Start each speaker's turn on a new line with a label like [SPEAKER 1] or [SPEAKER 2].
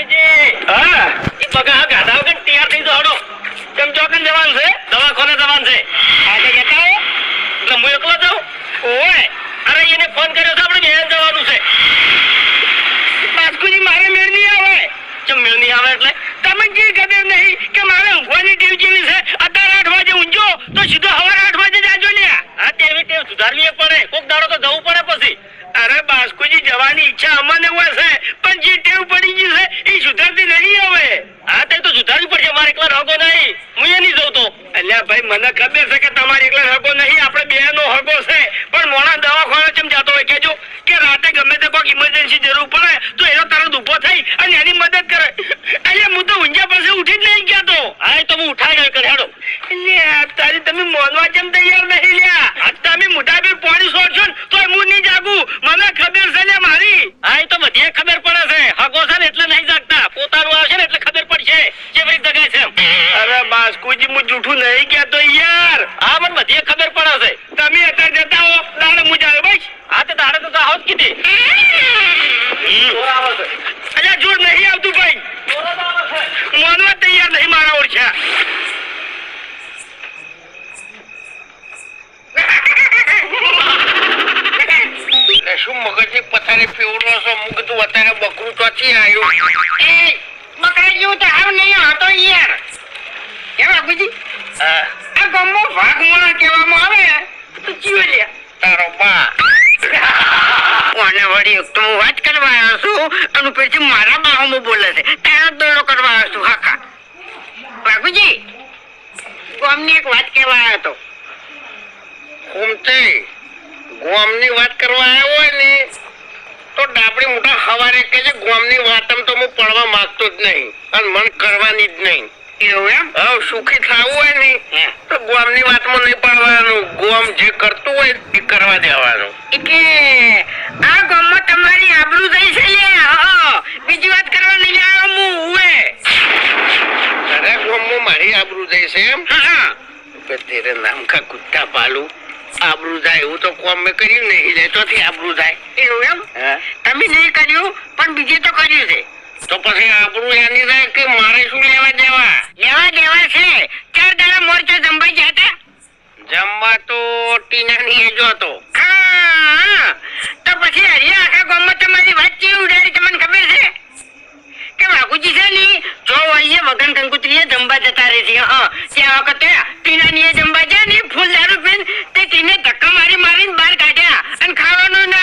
[SPEAKER 1] ભાગીજી હા એ બગા ગાધા વગર તૈયાર થઈ જાડો કેમ ચોકન જવાન છે દવાખાને જવાન છે આજે જતા હો એટલે હું એકલો જાઉં ઓય અરે એને ફોન કર્યો તો આપણે બેન જવાનું છે બાસ્કુજી મારે મેળ નહીં આવે કેમ મેળ નહીં આવે એટલે તમે જે ખબર નહીં કે મારે ઊંઘવાની ટેવ જેવી છે અત્યારે 8 વાગે ઊંઘો તો સીધો સવારે 8 વાગે જાજો ને હા તેવી ટેવ સુધારવી પડે કોક દાડો તો જવું પડે પછી અરે બાસ્કુજી જવાની ઈચ્છા અમને હોય છે પણ જે ટેવ પડી ગઈ છે એ સુધારતી નહીં હવે હા તે તો સુધારવી પડશે મારે એકલા હગો નહીં હું એ નહીં જઉં તો અલ્યા ભાઈ મને ખબર છે કે તમારે એકલા હગો નહીં આપણે બેનો હગો છે પણ મોણા દવાખાને કેમ જાતો હોય કેજો કે રાતે ગમે તે કોઈક ઇમરજન્સી જરૂર પડે તો એનો તરત ઊભો થઈ અને એની મદદ કરે અલ્યા હું તો ઊંઝા પાસે ઉઠી જ નહીં ગયા તો હા તો હું ઉઠાઈ ગયો કરેડો તારી તમે મોનવા કેમ તૈયાર નહીં લ્યા આજ તમે મોટા બે પાણી સોડશો ને તો હું નહીં જાગું મને ખબર છે લે મારી હા તો બધી ખબર પડે છે હગો છે ને એટલે નહીં જાગતા પોતાનું આવશે ને એટલે ખબર પડશે કેવી રીતે જગાય છે અરે બાસ્કુજી હું જૂઠું નહીં કહેતો યાર હા મને બધી ખબર પડે છે તમે અત્યારે જતા હો દાડે હું જાવ ભાઈ હા તો દાડે તો આવો જ કીધી અલ્યા જોર નહીં આવતું ભાઈ મોનવા તૈયાર નહીં મારા ઓળખ્યા
[SPEAKER 2] શું મગજની પથારી ફેવરો છો હું કીધું અત્યારે બકરું ચોથી આવ્યું
[SPEAKER 1] એ બકરા જેવું તો હાવ નહીં હતો યાર કેવા ગુજી આ ગામમાં ભાગ મોણા કહેવામાં આવે તો જીવે લે
[SPEAKER 2] તારો બા
[SPEAKER 1] કોને વળી એક તો હું વાત કરવા આવ્યો છું અને પછી મારા બાહોમાં બોલે છે તારા દોડો કરવા આવ્યો છું હાકા બાપુજી ગામની એક વાત કહેવા આવ્યો હતો
[SPEAKER 2] ઘૂમતી ગોમની વાત કરવા આવ્યો હોય ને તો ડાબડી મોટા હવારે કે છે ગોમની વાતમ તો હું પડવા માંગતો જ નહીં અને મન કરવાની જ નહીં
[SPEAKER 1] એવું એમ
[SPEAKER 2] હવે સુખી થવું હોય ને તો ગોમની વાતમાં નહીં પડવાનું ગોમ જે કરતું હોય એ કરવા દેવાનું
[SPEAKER 1] એટલે આ ગામમાં તમારી આબરૂ થઈ છે લે બીજી વાત કરવા નહીં આવ્યો હું ઉવે
[SPEAKER 2] અરે ગોમમાં મારી આબરૂ જાય છે એમ
[SPEAKER 1] હા
[SPEAKER 2] તેરે નામ કા કુત્તા પાલું આબરૂ જાય એવું તો કોમ મેં કર્યું નહીં લે ચોથી આબરૂ જાય
[SPEAKER 1] એવું એમ તમે નહીં કર્યું પણ બીજે તો કર્યું છે
[SPEAKER 2] તો પછી આબરૂ એની જાય કે મારે શું લેવા દેવા
[SPEAKER 1] છે 4 દાડા મોરચો જંબાઈ ગયા હતા
[SPEAKER 2] જમવા તો ટીનાની એ જો હતો
[SPEAKER 1] તો પછી હરિયા આખા ગામમાં તમારી વાત કેવી ઉડાડી તમને ખબર છે કે વાઘુજી છે ને જો અહીંયા વગન કંકુત્રીએ જંબા જતા રહે છે ત્યાં વખતે ટીનાની એ જંબા જાય ને ફૂલ દારૂ પીને તે ટીને ધક્કા મારી મારીને બહાર કાઢ્યા અને ખાવાનું ના